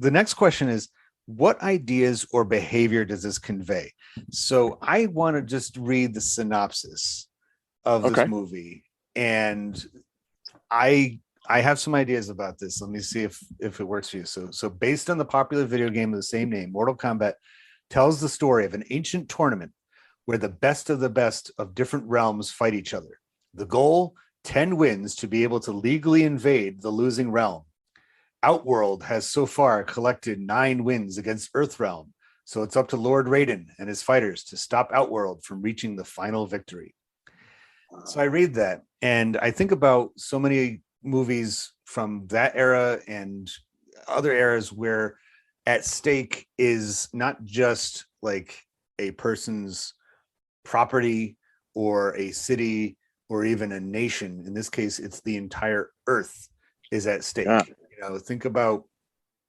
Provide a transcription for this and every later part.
the next question is, what ideas or behavior does this convey? So I want to just read the synopsis of this Okay. movie, and I have some ideas about this. Let me see if it works for you. So based on the popular video game of the same name, Mortal Kombat tells the story of an ancient tournament where the best of different realms fight each other. The goal, 10 wins to be able to legally invade the losing realm. Outworld has so far collected 9 wins against Earthrealm, so it's up to Lord Raiden and his fighters to stop Outworld from reaching the final victory. So I read that, and I think about so many movies from that era and other eras where at stake is not just like a person's property or a city or even a nation. In this case, it's the entire earth is at stake. Yeah. Think about,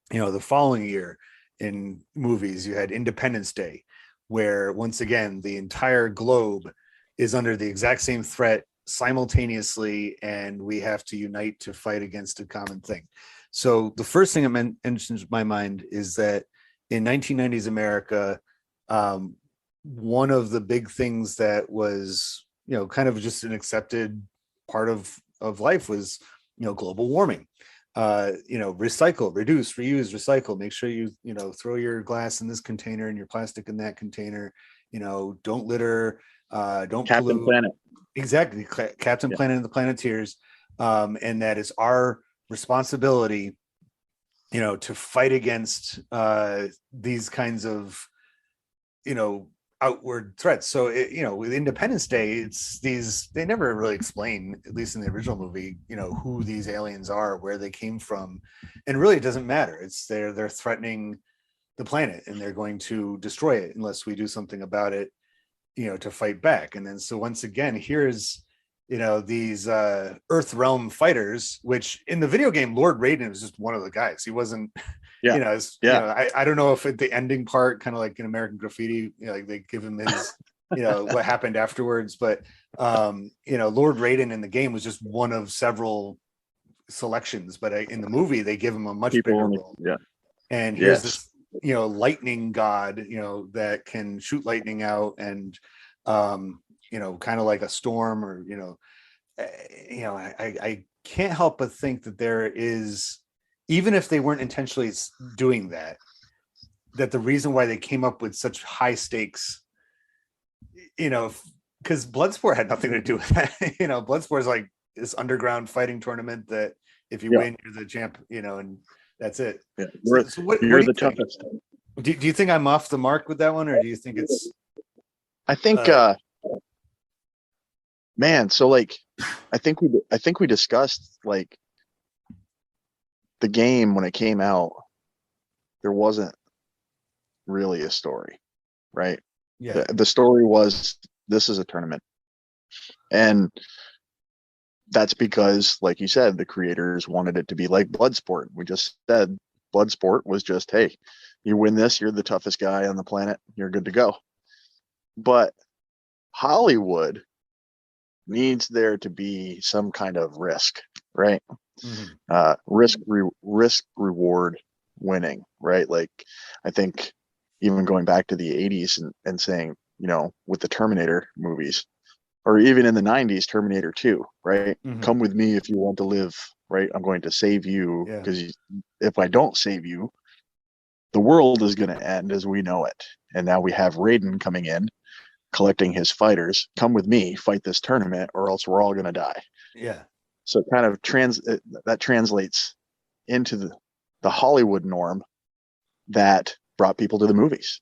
the following year in movies, you had Independence Day, where once again, the entire globe is under the exact same threat simultaneously, and we have to unite to fight against a common thing. So the first thing that enters my mind is that in 1990s America, one of the big things that was, kind of just an accepted part of life was, global warming. Recycle, reduce, reuse, recycle. Make sure you throw your glass in this container and your plastic in that container. Don't litter, don't Captain pollute. Planet. Exactly, Captain Yeah. Planet and the Planeteers, and that is our responsibility, to fight against these kinds of, outward threats. So with Independence Day, it's they never really explain, at least in the original movie, who these aliens are, where they came from, and really it doesn't matter. It's they're threatening the planet, and they're going to destroy it unless we do something about it, to fight back. And then so once again, here's these Earth Realm fighters, which in the video game, Lord Raiden was just one of the guys. He wasn't, Yeah. I don't know if at the ending part, kind of like in American Graffiti, like they give him his, what happened afterwards. But Lord Raiden in the game was just one of several selections. But in the movie, they give him a much bigger role. Yeah. And here's this, lightning god, that can shoot lightning out, and kind of like a storm, or I can't help but think that there is, even if they weren't intentionally doing that the reason why they came up with such high stakes, because Bloodsport had nothing to do with that. Bloodsport is like this underground fighting tournament that if you win, you're the champ, and that's it. Yeah. So what You're do you the think? toughest. Do you think I'm off the mark with that one, or do you think it's? I think, man. So like, I think we discussed like the game when it came out. There wasn't really a story, right? Yeah. The story was, this is a tournament, and that's because, like you said, the creators wanted it to be like Bloodsport. We just said Bloodsport was just, hey, you win this, you're the toughest guy on the planet, you're good to go. But Hollywood needs there to be some kind of risk, right? Mm-hmm. Risk reward winning, right? Like, I think even going back to the 80s and saying, with the Terminator movies, or even in the 90s, Terminator 2, right? Mm-hmm. Come with me if you want to live, right? I'm going to save you, because if I don't save you, the world is going to end as we know it. And now we have Raiden coming in, collecting his fighters. Come with me, fight this tournament, or else we're all going to die. Yeah. So it kind of that translates into the Hollywood norm that brought people to the movies.